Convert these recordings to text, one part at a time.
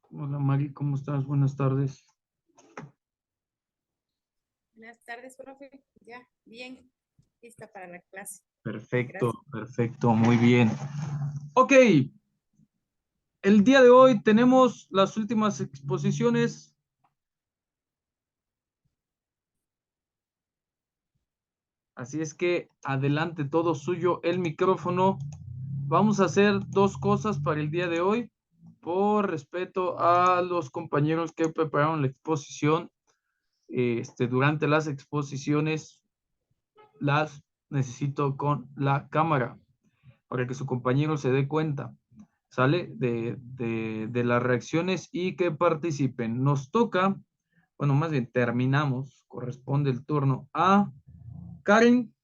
Hola Mari, ¿cómo estás? Buenas tardes. Buenas tardes, profe. Ya, bien, lista para la clase. Perfecto, Gracias. perfecto, muy bien. Ok, el día de hoy tenemos las últimas exposiciones. Así es que adelante, todo suyo, el micrófono. Vamos a hacer dos cosas para el día de hoy. Por respeto a los compañeros que prepararon la exposición, durante las exposiciones las necesito con la cámara para que su compañero se dé cuenta, ¿sale? De las reacciones y que participen. Nos toca, bueno, más bien terminamos, corresponde el turno a Karen,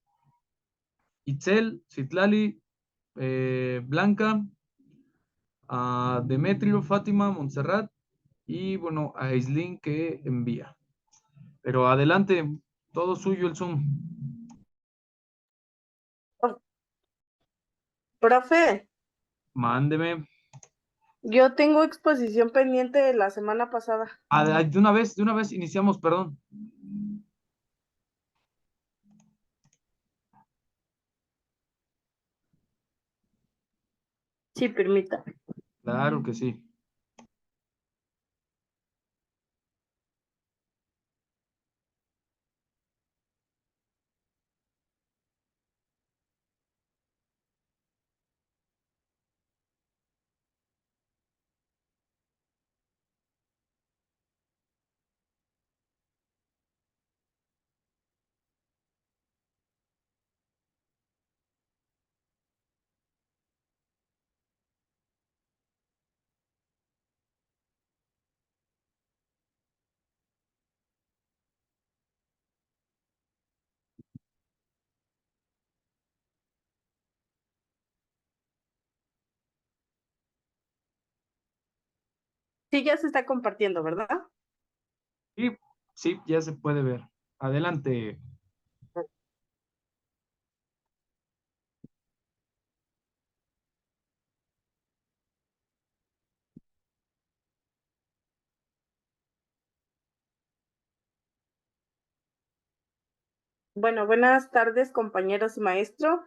Itzel, Citlali, Blanca, a Demetrio, Fátima, Montserrat y bueno, a Islin que envía. Pero adelante, todo suyo el Zoom. Profe, Mándeme. yo tengo exposición pendiente de la semana pasada. De una vez iniciamos, perdón. Sí, permítame. Claro que sí. Sí, ya se está compartiendo, ¿verdad? Y sí, ya se puede ver. Adelante. Bueno, buenas tardes, compañeros y maestro.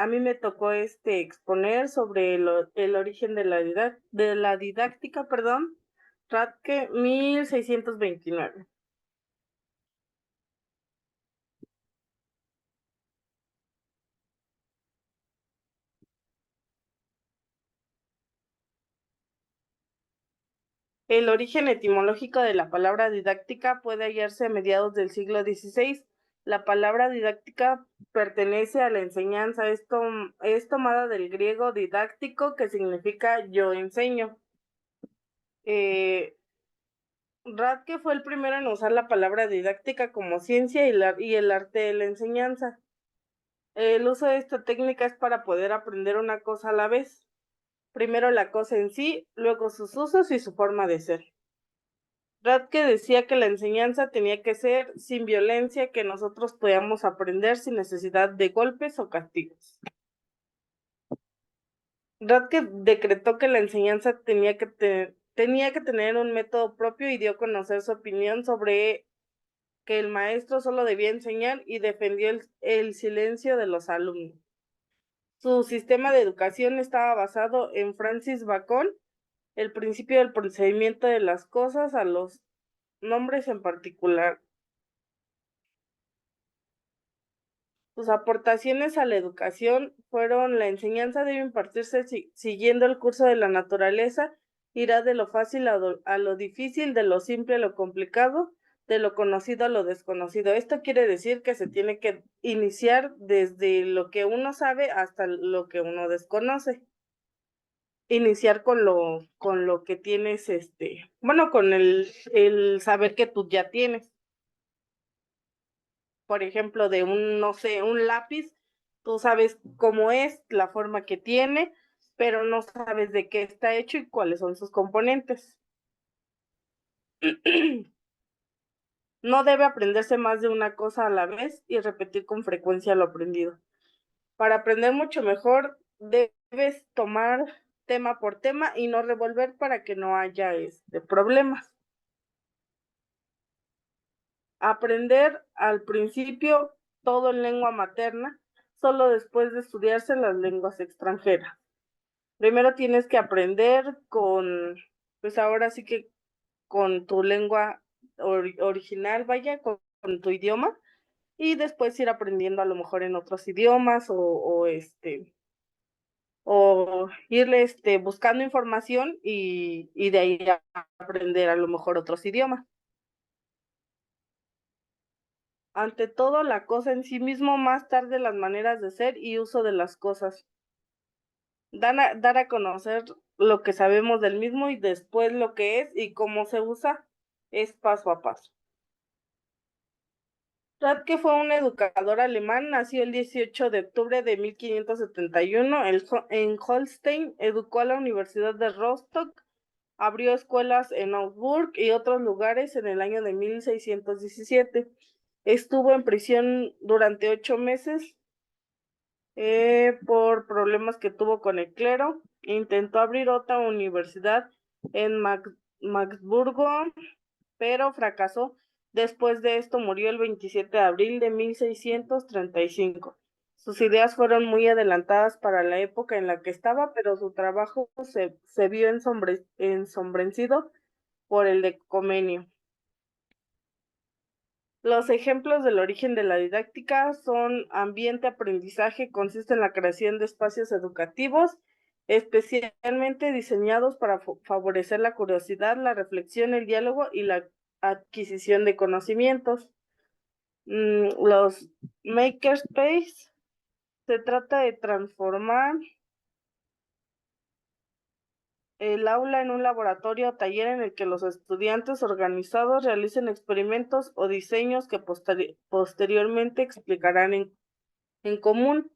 A mí me tocó exponer sobre el origen de la didáctica, perdón, Radke 1629. El origen etimológico de la palabra didáctica puede hallarse a mediados del siglo XVI. La palabra didáctica pertenece a la enseñanza, es tomada del griego didáctico, que significa yo enseño. Radke fue el primero en usar la palabra didáctica como ciencia y el arte de la enseñanza. El uso de esta técnica es para poder aprender una cosa a la vez. Primero la cosa en sí, luego sus usos y su forma de ser. Radke decía que la enseñanza tenía que ser sin violencia, que nosotros podíamos aprender sin necesidad de golpes o castigos. Radke decretó que la enseñanza tenía que tener un método propio y dio a conocer su opinión sobre que el maestro solo debía enseñar y defendió el silencio de los alumnos. Su sistema de educación estaba basado en Francis Bacon, el principio del procedimiento de las cosas a los nombres en particular. Sus aportaciones a la educación fueron: la enseñanza debe impartirse siguiendo el curso de la naturaleza, irá de lo fácil a lo difícil, de lo simple a lo complicado, de lo conocido a lo desconocido. Esto quiere decir que se tiene que iniciar desde lo que uno sabe hasta lo que uno desconoce. Iniciar con lo que tienes, bueno, con el saber que tú ya tienes. Por ejemplo, de no sé, un lápiz, tú sabes cómo es, la forma que tiene, pero no sabes de qué está hecho y cuáles son sus componentes. No debe aprenderse más de una cosa a la vez y repetir con frecuencia lo aprendido. Para aprender mucho mejor, debes tema por tema y no revolver para que no haya problemas. Aprender al principio todo en lengua materna, solo después de estudiarse las lenguas extranjeras. Primero tienes que aprender pues ahora sí que con tu lengua original, vaya, con tu idioma, y después ir aprendiendo a lo mejor en otros idiomas o irle buscando información y de ahí aprender a lo mejor otros idiomas. Ante todo, la cosa en sí mismo, más tarde las maneras de ser y uso de las cosas. Dar a conocer lo que sabemos del mismo y después lo que es y cómo se usa es paso a paso. Radke fue un educador alemán, nació el 18 de octubre de 1571 en Holstein, educó a la Universidad de Rostock, abrió escuelas en Augsburg y otros lugares en el año de 1617. Estuvo en prisión durante 8 meses por problemas que tuvo con el clero. Intentó abrir otra universidad en Magdeburgo, pero fracasó. Después de esto murió el 27 de abril de 1635. Sus ideas fueron muy adelantadas para la época en la que estaba, pero su trabajo se vio ensombrecido por el decomenio. Los ejemplos del origen de la didáctica son ambiente aprendizaje, consiste en la creación de espacios educativos especialmente diseñados para favorecer la curiosidad, la reflexión, el diálogo y la adquisición de conocimientos. Los makerspace, se trata de transformar el aula en un laboratorio o taller en el que los estudiantes organizados realicen experimentos o diseños que posteriormente explicarán en común.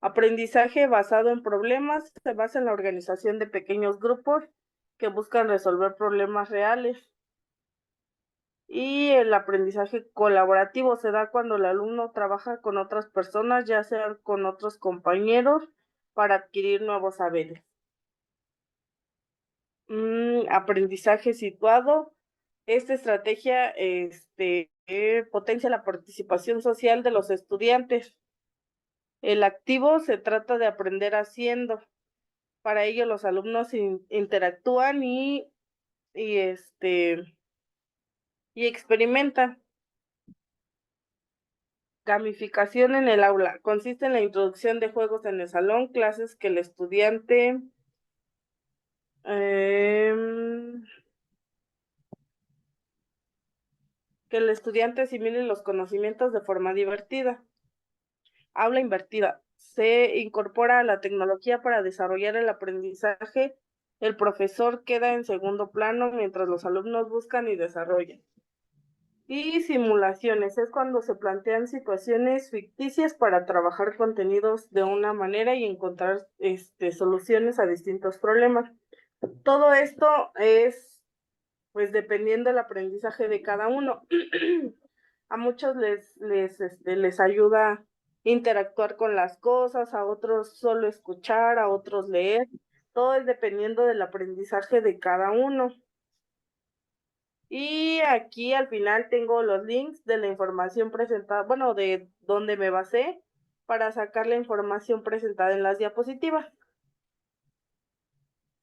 Aprendizaje basado en problemas, se basa en la organización de pequeños grupos que buscan resolver problemas reales. Y el aprendizaje colaborativo se da cuando el alumno trabaja con otras personas, ya sea con otros compañeros, para adquirir nuevos saberes. Aprendizaje situado. Esta estrategia potencia la participación social de los estudiantes. El activo se trata de aprender haciendo. Para ello los alumnos interactúan y experimentan. Gamificación en el aula. Consiste en la introducción de juegos en el salón, clases que el estudiante asimile los conocimientos de forma divertida. Aula invertida. Se incorpora la tecnología para desarrollar el aprendizaje. El profesor queda en segundo plano mientras los alumnos buscan y desarrollan. Y simulaciones, es cuando se plantean situaciones ficticias para trabajar contenidos de una manera y encontrar soluciones a distintos problemas. Todo esto es, pues, dependiendo del aprendizaje de cada uno. A muchos les ayuda interactuar con las cosas, a otros solo escuchar, a otros leer. Todo es dependiendo del aprendizaje de cada uno. Y aquí al final tengo los links de la información presentada, bueno, de donde me basé para sacar la información presentada en las diapositivas.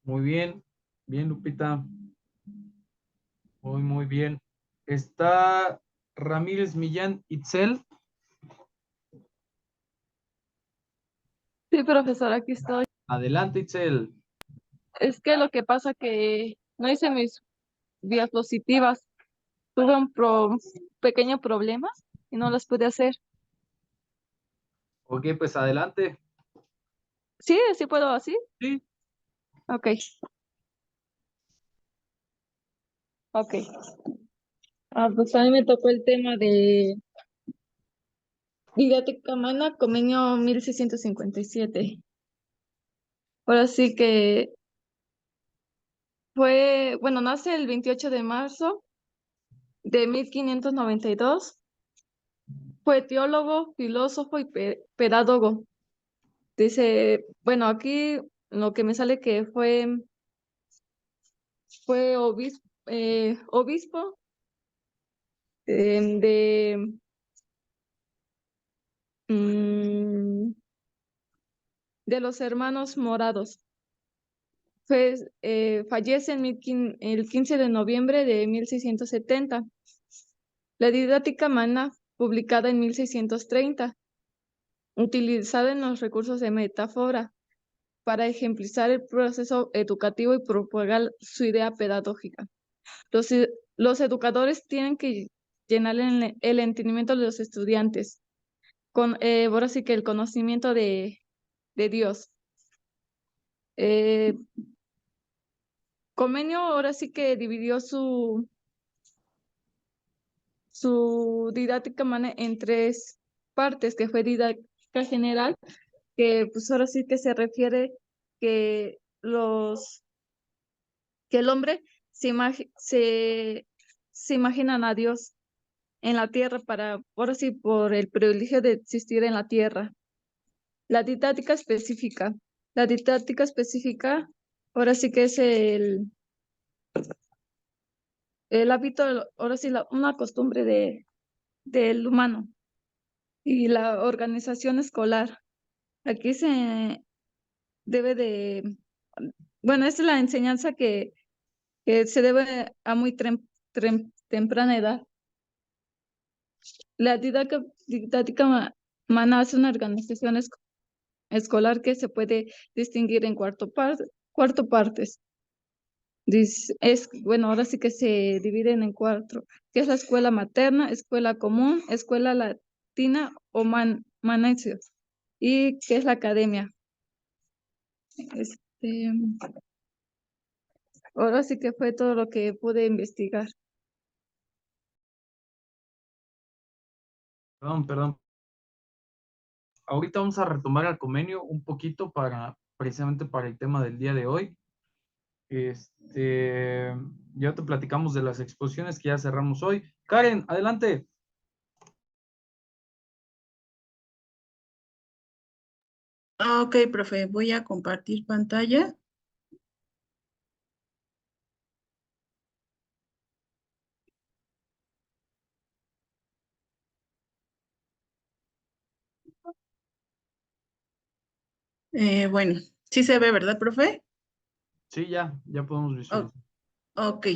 Muy bien, bien, Lupita. Muy bien. Está Ramírez Millán Itzel. Sí, profesor, aquí estoy. Adelante, Itzel. Es que lo que pasa que no hice mis diapositivas. Tuve un pequeño problema y no las pude hacer. Ok, pues adelante. ¿Sí? ¿Sí puedo así? Sí. Ok. Ok. Pues a mí me tocó el tema de Didáctica Humana, convenio 1657. Ahora sí que nace el 28 de marzo de 1592. Fue teólogo, filósofo y pedagogo. Dice, aquí lo que me sale que fue obispo de mm, de los hermanos morados. Fallece el 15 de noviembre de 1670. La didáctica magna, publicada en 1630, utilizada en los recursos de metáfora para ejemplizar el proceso educativo y propagar su idea pedagógica. Los educadores tienen que llenar el entendimiento de los estudiantes con, ahora sí que el conocimiento de Dios. Comenio ahora sí que dividió su didáctica magna en tres partes, que fue didáctica general, que pues ahora sí que se refiere que que el hombre se imaginan a Dios en la tierra ahora sí, por el privilegio de existir en la tierra. La didáctica específica. La didáctica específica, ahora sí que es el hábito, ahora sí, una costumbre del humano y la organización escolar. Aquí se debe bueno, esta es la enseñanza que se debe a muy temprana edad. La didáctica humana es una organización escolar que se puede distinguir en cuarto partes. Bueno, ahora sí que se dividen en cuatro, que es la escuela materna, escuela común, escuela latina o manacio, y que es la academia. Este, ahora sí que fue todo lo que pude investigar. Perdón. Ahorita vamos a retomar el convenio un poquito precisamente para el tema del día de hoy. Ya te platicamos de las exposiciones que ya cerramos hoy. Karen, adelante. Ok, profe, voy a compartir pantalla. Bueno, sí se ve, ¿verdad, profe? Sí, ya podemos visualizar. Ok,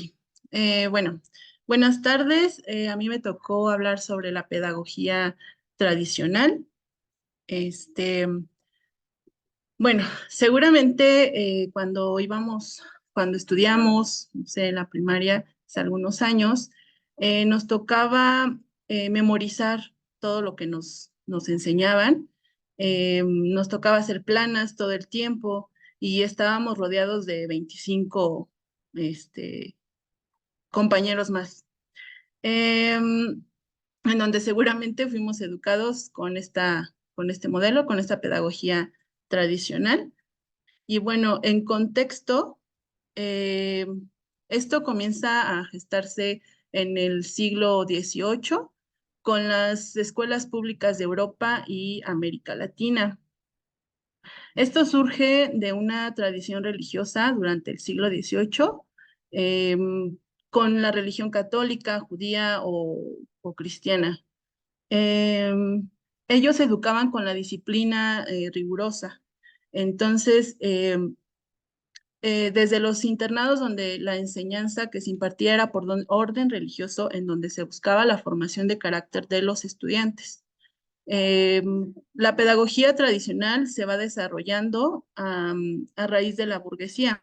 bueno, buenas tardes. A mí me tocó hablar sobre la pedagogía tradicional. Este, bueno, seguramente cuando estudiamos, no sé, en la primaria, hace algunos años, nos tocaba memorizar todo lo que nos enseñaban. Nos tocaba hacer planas todo el tiempo y estábamos rodeados de 25 este, compañeros más, en donde seguramente fuimos educados con este modelo, con esta pedagogía tradicional. Y bueno, en contexto, eh, esto comienza a gestarse en el siglo XVIII con las escuelas públicas de Europa y América Latina. Esto surge de una tradición religiosa durante el siglo XVIII, eh, con la religión católica, judía o cristiana. Eh, Ellos se educaban con la disciplina rigurosa. Entonces, desde los internados donde la enseñanza que se impartía era por orden religioso, en donde se buscaba la formación de carácter de los estudiantes. La pedagogía tradicional se va desarrollando a raíz de la burguesía.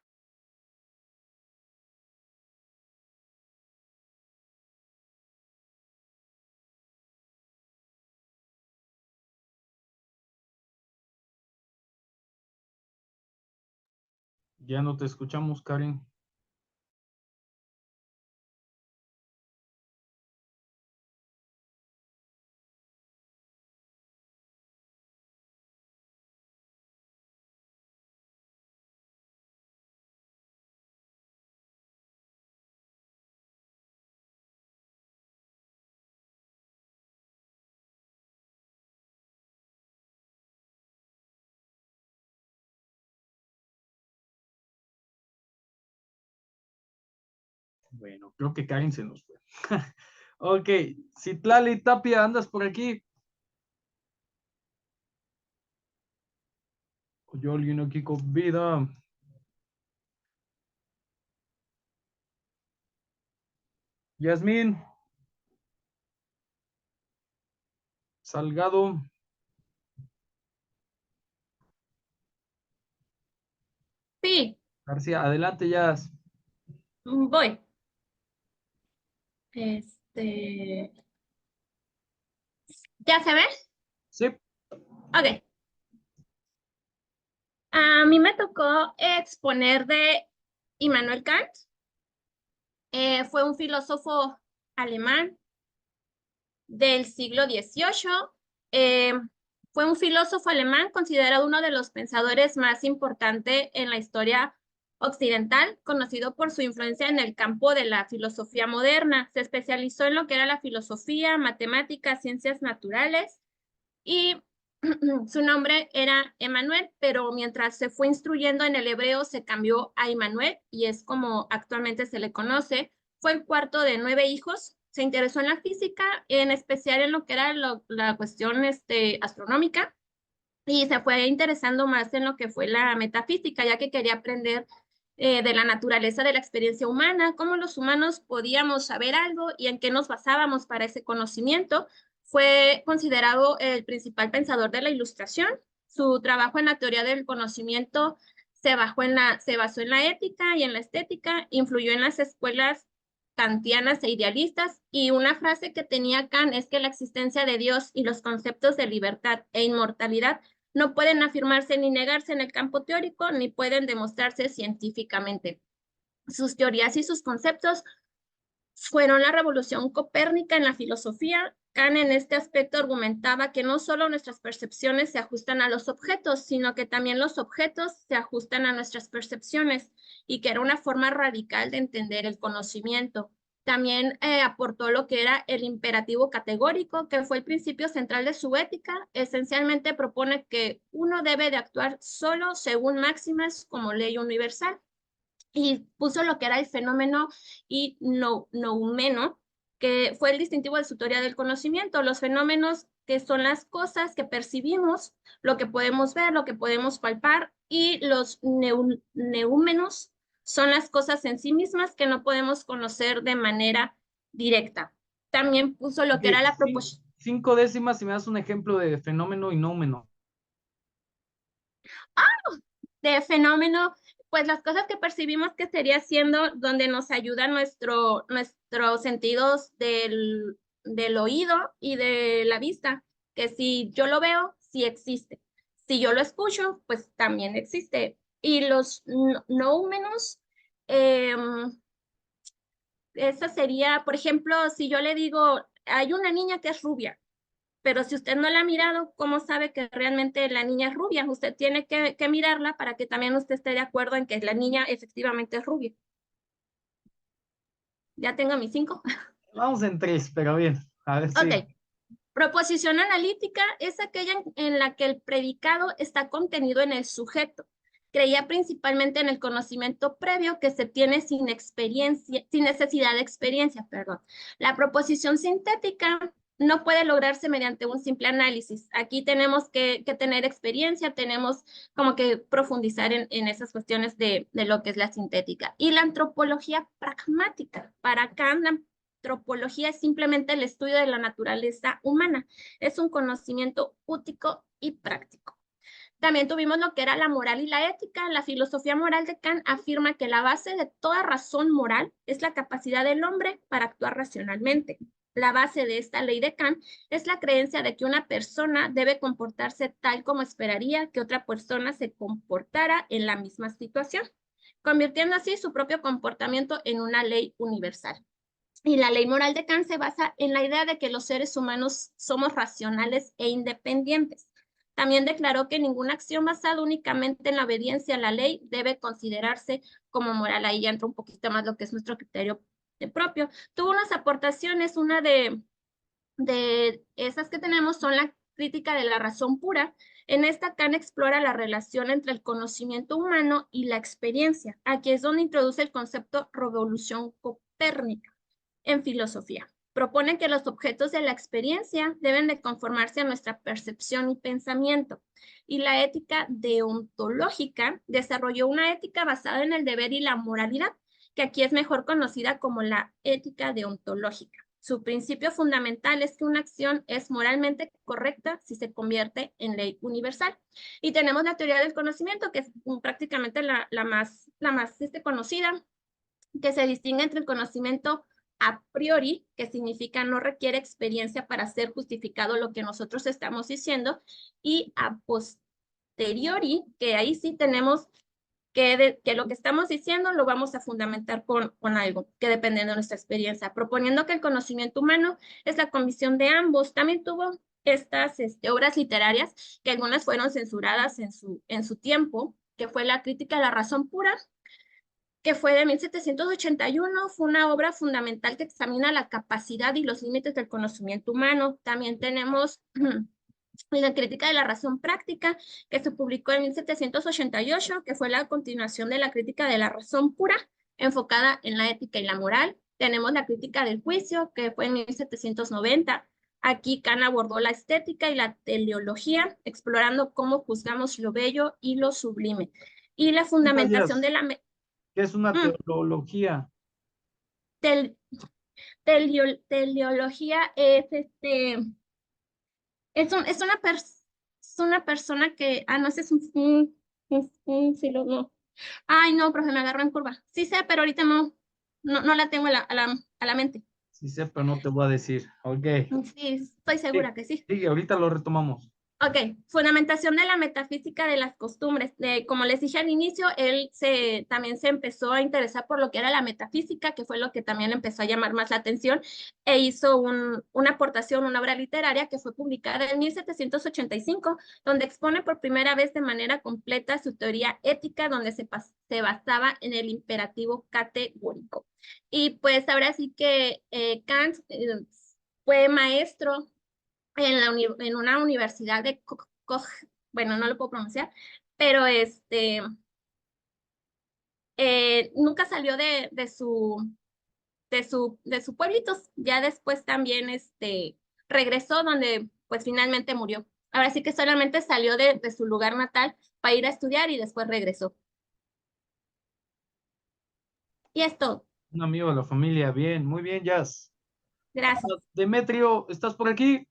Ya no te escuchamos, Karen. Bueno, creo que Karen se nos fue. Ok, Citlali Tapia, ¿andas por aquí? Yo alguien aquí con vida. Yasmín. Salgado. Sí, García, adelante, Yas. voy. Este, ¿ya se ve? Sí. Ok. A mí me tocó exponer de Immanuel Kant. Fue un filósofo alemán del siglo XVIII. Fue un filósofo alemán considerado uno de los pensadores más importantes en la historia occidental, conocido por su influencia en el campo de la filosofía moderna. Se especializó en lo que era la filosofía, matemáticas, ciencias naturales y su nombre era Emmanuel, pero mientras se fue instruyendo en el hebreo se cambió a Immanuel y es como actualmente se le conoce. Fue el cuarto de 9 hijos. Se interesó en la física, en especial en lo que era la cuestión astronómica, y se fue interesando más en lo que fue la metafísica, ya que quería aprender de la naturaleza de la experiencia humana, cómo los humanos podíamos saber algo y en qué nos basábamos para ese conocimiento. Fue considerado el principal pensador de la Ilustración. Su trabajo en la teoría del conocimiento se basó en la ética y en la estética, influyó en las escuelas kantianas e idealistas, y una frase que tenía Kant es que la existencia de Dios y los conceptos de libertad e inmortalidad no pueden afirmarse ni negarse en el campo teórico, ni pueden demostrarse científicamente. Sus teorías y sus conceptos fueron la revolución copérnica en la filosofía. Kant en este aspecto argumentaba que no solo nuestras percepciones se ajustan a los objetos, sino que también los objetos se ajustan a nuestras percepciones, y que era una forma radical de entender el conocimiento. También aportó lo que era el imperativo categórico, que fue el principio central de su ética. Esencialmente propone que uno debe de actuar solo según máximas como ley universal, y puso lo que era el fenómeno y noumeno, que fue el distintivo de su teoría del conocimiento. Los fenómenos, que son las cosas que percibimos, lo que podemos ver, lo que podemos palpar, y los neúmenos son las cosas en sí mismas que no podemos conocer de manera directa. También puso lo que era la proposición. 5 décimas si me das un ejemplo de fenómeno y noumeno. De fenómeno, pues las cosas que percibimos, que sería siendo donde nos ayuda nuestros sentidos del oído y de la vista, que si yo lo veo, sí existe. Si yo lo escucho, pues también existe. Y los noúmenos, esa sería, por ejemplo, si yo le digo, hay una niña que es rubia, pero si usted no la ha mirado, ¿cómo sabe que realmente la niña es rubia? Usted tiene que mirarla para que también usted esté de acuerdo en que la niña efectivamente es rubia. Ya tengo mis 5. Vamos en 3, pero bien. A ver si. Ok. Proposición analítica es aquella en la que el predicado está contenido en el sujeto. Creía principalmente en el conocimiento previo que se tiene sin necesidad de experiencia, perdón. La proposición sintética no puede lograrse mediante un simple análisis. Aquí tenemos que tener experiencia, tenemos como que profundizar en esas cuestiones de lo que es la sintética. Y la antropología pragmática. Para Kant, la antropología es simplemente el estudio de la naturaleza humana. Es un conocimiento útico y práctico. También tuvimos lo que era la moral y la ética. La filosofía moral de Kant afirma que la base de toda razón moral es la capacidad del hombre para actuar racionalmente. La base de esta ley de Kant es la creencia de que una persona debe comportarse tal como esperaría que otra persona se comportara en la misma situación, convirtiendo así su propio comportamiento en una ley universal. Y la ley moral de Kant se basa en la idea de que los seres humanos somos racionales e independientes. También declaró que ninguna acción basada únicamente en la obediencia a la ley debe considerarse como moral. Ahí ya entra un poquito más lo que es nuestro criterio propio. Tuvo unas aportaciones, una de esas que tenemos son la crítica de la razón pura. En esta, Kant explora la relación entre el conocimiento humano y la experiencia. Aquí es donde introduce el concepto revolución copérnica. copérnica en filosofía. Propone que los objetos de la experiencia deben de conformarse a nuestra percepción y pensamiento. Y la ética deontológica desarrolló una ética basada en el deber y la moralidad, que aquí es mejor conocida como la ética deontológica. Su principio fundamental es que una acción es moralmente correcta si se convierte en ley universal. Y tenemos la teoría del conocimiento, que es prácticamente la más conocida, que se distingue entre el conocimiento a priori, que significa no requiere experiencia para ser justificado lo que nosotros estamos diciendo, y a posteriori, que ahí sí tenemos que lo que estamos diciendo lo vamos a fundamentar con algo que depende de nuestra experiencia, proponiendo que el conocimiento humano es la condición de ambos. También tuvo estas obras literarias, que algunas fueron censuradas en su tiempo, que fue La crítica de la razón pura, que fue de 1781, fue una obra fundamental que examina la capacidad y los límites del conocimiento humano. También tenemos La crítica de la razón práctica, que se publicó en 1788, que fue la continuación de la crítica de la razón pura, enfocada en la ética y la moral. Tenemos la crítica del juicio, que fue en 1790. Aquí Kant abordó la estética y la teleología, explorando cómo juzgamos lo bello y lo sublime. Y la fundamentación de la... ¿Qué es una teología? Teleología es es una persona que, no, ese es un filósofo. Ay, no, profe, me agarró en curva. Sí sé, pero ahorita no la tengo a la mente. Sí sé, pero no te voy a decir. Ok. Sí, estoy segura que sí. Sí, ahorita lo retomamos. Ok, fundamentación de la metafísica de las costumbres. Como les dije al inicio, él también se empezó a interesar por lo que era la metafísica, que fue lo que también empezó a llamar más la atención, e hizo una aportación, una obra literaria que fue publicada en 1785, donde expone por primera vez de manera completa su teoría ética, donde se basaba en el imperativo categórico. Y pues ahora sí que Kant fue maestro en una universidad de bueno, no lo puedo pronunciar, pero nunca salió de su pueblito. Ya después también regresó, donde pues finalmente murió. Ahora sí que solamente salió de su lugar natal para ir a estudiar y después regresó. Y esto. Un amigo de la familia, bien, muy bien, Jazz. Gracias. Demetrio, ¿estás por aquí?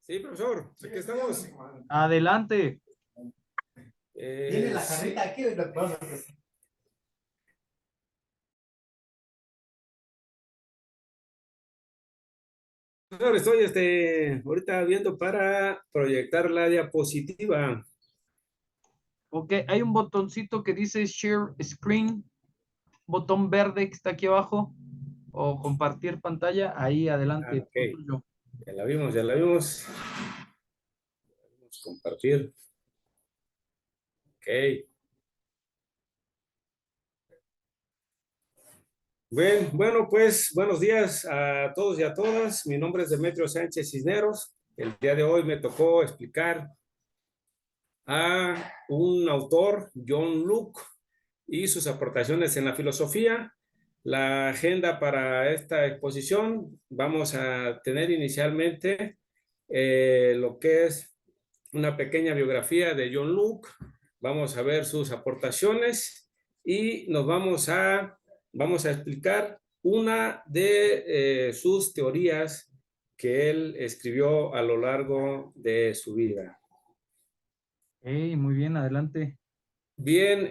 Sí, profesor, aquí estamos. Adelante. ¿Tiene la carrita aquí? Profesor, estoy ahorita viendo para proyectar la diapositiva. Ok, hay un botoncito que dice Share Screen, botón verde que está aquí abajo, o compartir pantalla, ahí adelante. Ok, ya la vimos, ya la vimos. Vamos a compartir. Ok. Bueno, pues buenos días a todos y a todas. Mi nombre es Demetrio Sánchez Cisneros. El día de hoy me tocó explicar a un autor, John Locke, y sus aportaciones en la filosofía. La agenda para esta exposición, vamos a tener inicialmente lo que es una pequeña biografía de John Locke. Vamos a ver sus aportaciones y nos vamos a explicar una de sus teorías que él escribió a lo largo de su vida. Hey, muy bien, adelante. Bien,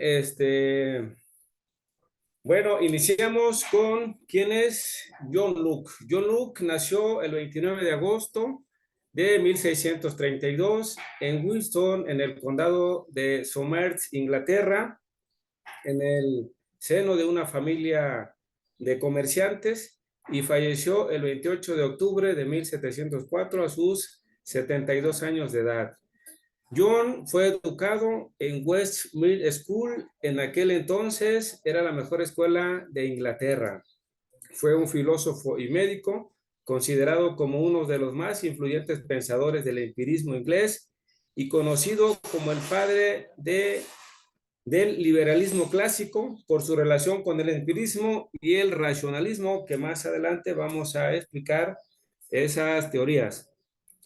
bueno, iniciamos con quién es John Locke. John Locke nació el 29 de agosto de 1632 en Winston, en el condado de Somers, Inglaterra, en el seno de una familia de comerciantes, y falleció el 28 de octubre de 1704 a sus 72 años de edad. John fue educado en Westminster School. En aquel entonces era la mejor escuela de Inglaterra. Fue un filósofo y médico, considerado como uno de los más influyentes pensadores del empirismo inglés y conocido como el padre de del liberalismo clásico por su relación con el empirismo y el racionalismo, que más adelante vamos a explicar esas teorías.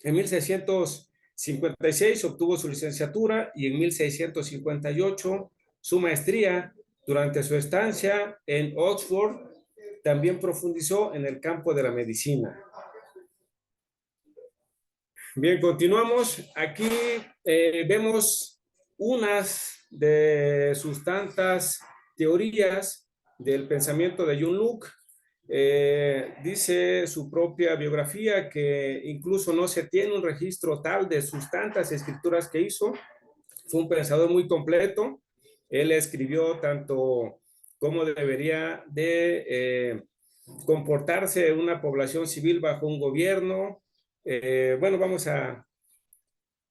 En 1656 obtuvo su licenciatura y en 1658 su maestría. Durante su estancia en Oxford, también profundizó en el campo de la medicina. Bien, continuamos. Aquí vemos unas de sus tantas teorías del pensamiento de John Locke. Dice su propia biografía que incluso no se tiene un registro tal de sus tantas escrituras que hizo. Fue un pensador muy completo. Él escribió tanto cómo debería de comportarse una población civil bajo un gobierno. Bueno, vamos a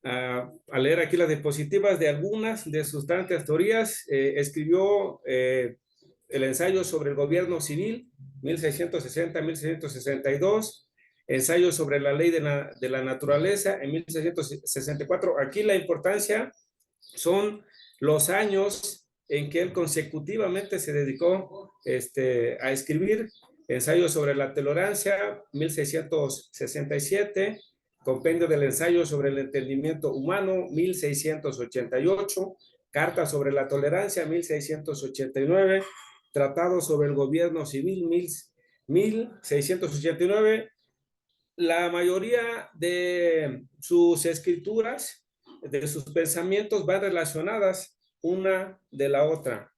leer aquí las diapositivas de algunas de sus tantas teorías. Escribió el ensayo sobre el gobierno civil, 1660-1662, ensayo sobre la ley de la naturaleza en 1664. Aquí la importancia son los años en que él consecutivamente se dedicó a escribir. Ensayo sobre la tolerancia, 1667, compendio del ensayo sobre el entendimiento humano, 1688, carta sobre la tolerancia, 1689, tratado sobre el gobierno civil, 1689. La mayoría de sus escrituras, de sus pensamientos, van relacionadas una de la otra.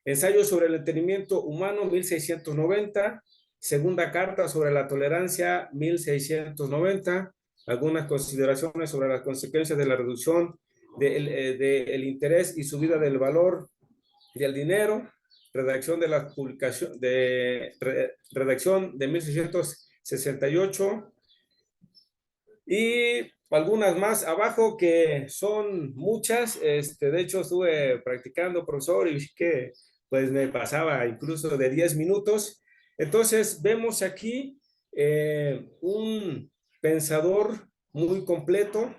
Ensayo sobre el entendimiento humano, 1690. Segunda carta sobre la tolerancia, 1690. Algunas consideraciones sobre las consecuencias de la reducción del interés y subida del valor del dinero. Redacción de la publicación redacción de 1668. Y algunas más abajo que son muchas. De hecho, estuve practicando, profesor, y vi que pues me pasaba incluso de 10 minutos. Entonces, vemos aquí un pensador muy completo.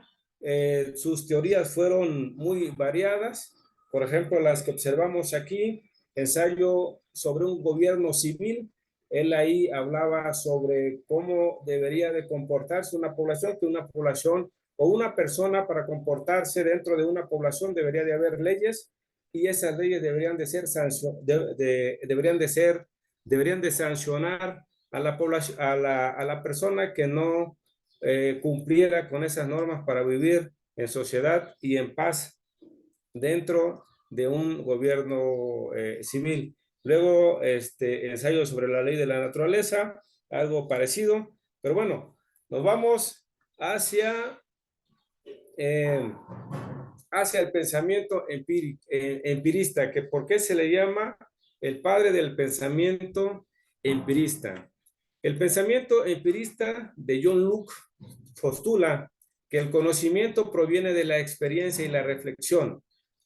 Sus teorías fueron muy variadas. Por ejemplo, las que observamos aquí, ensayo sobre un gobierno civil. Él ahí hablaba sobre cómo debería de comportarse una población, que una población o una persona, para comportarse dentro de una población debería de haber leyes, y esas leyes deberían de ser deberían de sancionar a la población, a la persona que no cumpliera con esas normas para vivir en sociedad y en paz dentro de un gobierno civil. Luego, ensayo sobre la ley de la naturaleza, algo parecido, pero bueno, nos vamos hacia el pensamiento empirista, que ¿por qué se le llama el padre del pensamiento empirista? El pensamiento empirista de John Locke postula que el conocimiento proviene de la experiencia y la reflexión.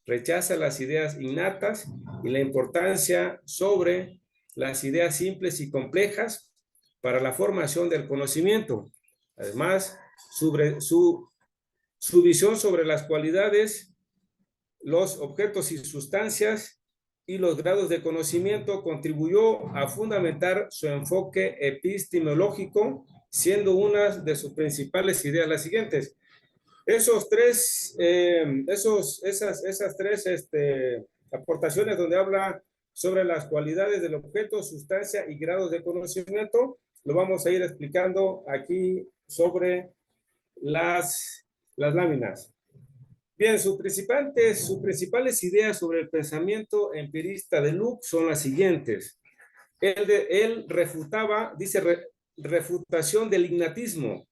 Rechaza las ideas innatas y la importancia sobre las ideas simples y complejas para la formación del conocimiento. Además, su visión sobre las cualidades, los objetos y sustancias y los grados de conocimiento contribuyó a fundamentar su enfoque epistemológico, siendo una de sus principales ideas las siguientes. Esas tres aportaciones donde habla sobre las cualidades del objeto, sustancia y grados de conocimiento, lo vamos a ir explicando aquí sobre las láminas. Bien, sus principales ideas sobre el pensamiento empirista de Locke son las siguientes. Él refutaba, dice, refutación del ignatismo.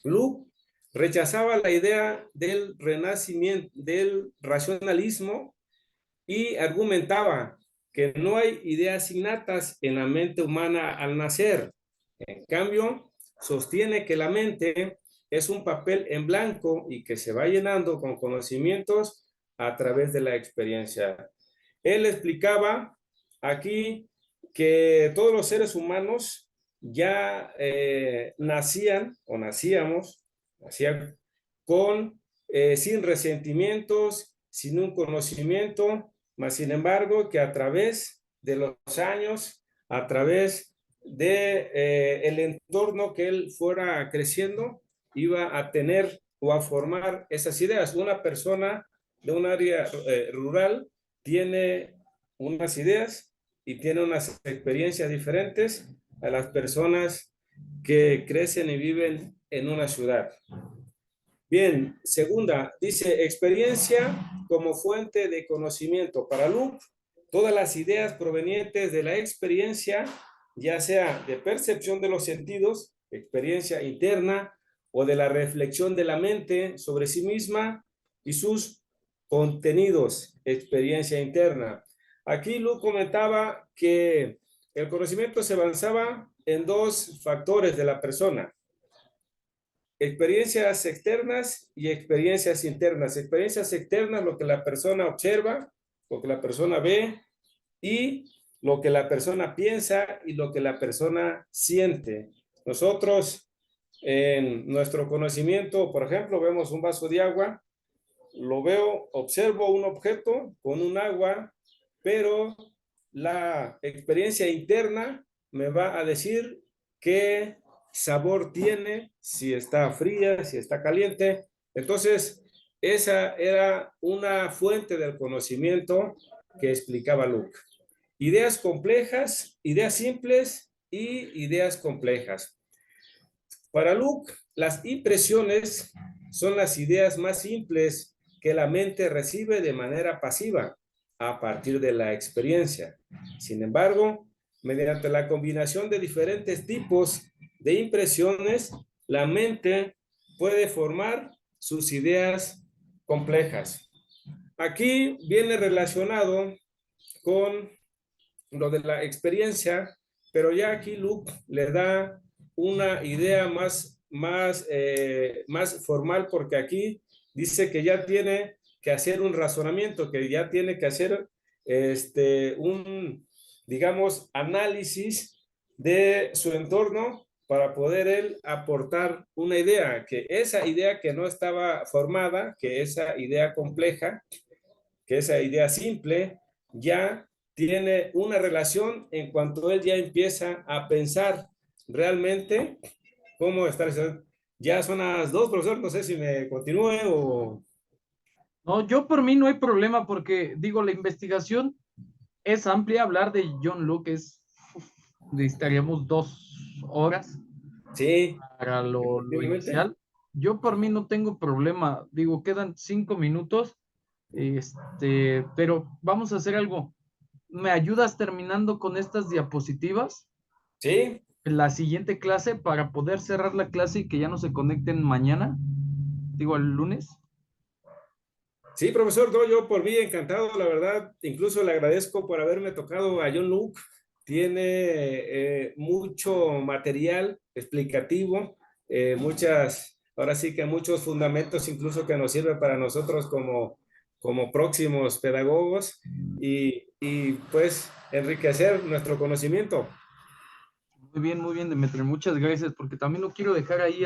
Locke rechazaba la idea del renacimiento, del racionalismo, y argumentaba que no hay ideas innatas en la mente humana al nacer. En cambio, sostiene que la mente es un papel en blanco y que se va llenando con conocimientos a través de la experiencia. Él explicaba aquí que todos los seres humanos ya nacían sin resentimientos, sin un conocimiento, mas sin embargo que a través de los años, a través de el entorno que él fuera creciendo, iba a tener o a formar esas ideas. Una persona de un área rural tiene unas ideas y tiene unas experiencias diferentes a las personas que crecen y viven en una ciudad. Bien, segunda, dice experiencia como fuente de conocimiento. Para Luke, todas las ideas provenientes de la experiencia, ya sea de percepción de los sentidos, experiencia interna, o de la reflexión de la mente sobre sí misma y sus contenidos, experiencia interna. Aquí Luke comentaba que el conocimiento se basaba en dos factores de la persona: experiencias externas y experiencias internas. Experiencias externas, lo que la persona observa, lo que la persona ve, y lo que la persona piensa y lo que la persona siente. Nosotros, en nuestro conocimiento, por ejemplo, vemos un vaso de agua, lo veo, observo un objeto con un agua, pero la experiencia interna me va a decir qué sabor tiene, si está fría, si está caliente. Entonces, esa era una fuente del conocimiento que explicaba Luke. Ideas complejas, ideas simples y ideas complejas. Para Luke, las impresiones son las ideas más simples que la mente recibe de manera pasiva a partir de la experiencia. Sin embargo, mediante la combinación de diferentes tipos de impresiones, la mente puede formar sus ideas complejas. Aquí viene relacionado con lo de la experiencia, pero ya aquí Luke le da una idea más formal, porque aquí dice que ya tiene que hacer un razonamiento, que ya tiene que hacer digamos, análisis de su entorno para poder él aportar una idea, que esa idea que no estaba formada, que esa idea compleja, que esa idea simple, ya tiene una relación en cuanto él ya empieza a pensar realmente cómo estar. Ya son las 2, profesor, no sé si me continúe o... No, yo por mí no hay problema porque, digo, la investigación es amplia. Hablar de John Luke necesitaríamos 2 horas Sí, para lo inicial. Yo por mí no tengo problema. Digo, quedan 5 minutos, pero vamos a hacer algo. ¿Me ayudas terminando con estas diapositivas sí, en la siguiente clase para poder cerrar la clase y que ya no se conecten mañana? Digo, el lunes. sí, profesor, yo por mí encantado, la verdad. Incluso le agradezco por haberme tocado a John Luke. Tiene mucho material explicativo, ahora sí que muchos fundamentos incluso que nos sirven para nosotros como próximos pedagogos y pues enriquecer nuestro conocimiento. Muy bien, Demetrio, muchas gracias, porque también no quiero dejar ahí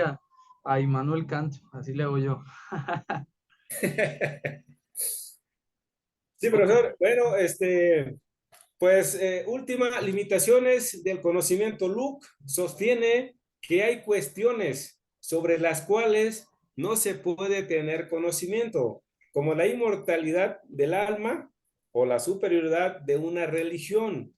a Immanuel Kant, así le hago yo. Sí, profesor. Bueno, pues última, limitaciones del conocimiento. Luke sostiene que hay cuestiones sobre las cuales no se puede tener conocimiento, como la inmortalidad del alma o la superioridad de una religión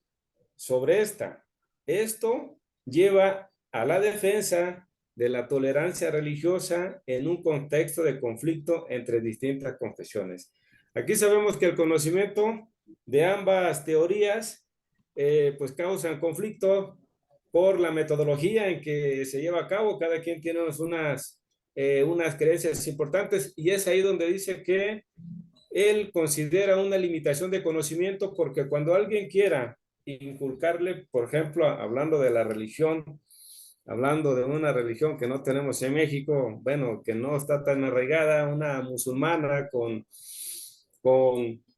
sobre esta. Esto lleva a la defensa de la tolerancia religiosa en un contexto de conflicto entre distintas confesiones. Aquí sabemos que el conocimiento de ambas teorías pues causan conflicto por la metodología en que se lleva a cabo. Cada quien tiene unas creencias importantes, y es ahí donde dice que él considera una limitación de conocimiento, porque cuando alguien quiera inculcarle, por ejemplo, hablando de la religión, hablando de una religión que no tenemos en México, bueno, que no está tan arraigada, una musulmana con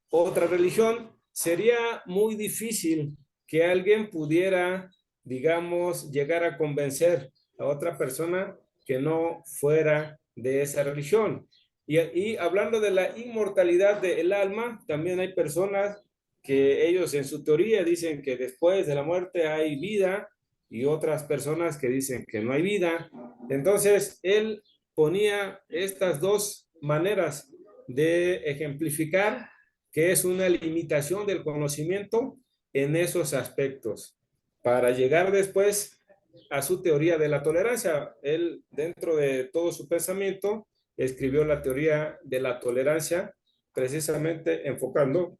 otra religión, sería muy difícil que alguien pudiera, digamos, llegar a convencer a otra persona que no fuera de esa religión. Y hablando de la inmortalidad del alma, también hay personas que ellos en su teoría dicen que después de la muerte hay vida y otras personas que dicen que no hay vida. Entonces, él ponía estas dos maneras de ejemplificar que es una limitación del conocimiento en esos aspectos, para llegar después a su teoría de la tolerancia. Él, dentro de todo su pensamiento, escribió la teoría de la tolerancia, precisamente enfocando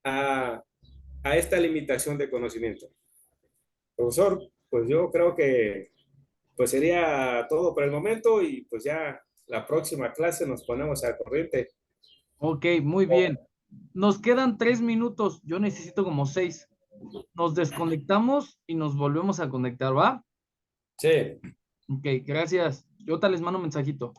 a esta limitación de conocimiento. Profesor, pues yo creo que pues sería todo por el momento y pues ya la próxima clase nos ponemos al corriente. Ok, muy bien. Nos quedan 3 minutos. Yo necesito como 6. Nos desconectamos y nos volvemos a conectar, ¿va? Sí. Ok, gracias. Yo te les mando un mensajito.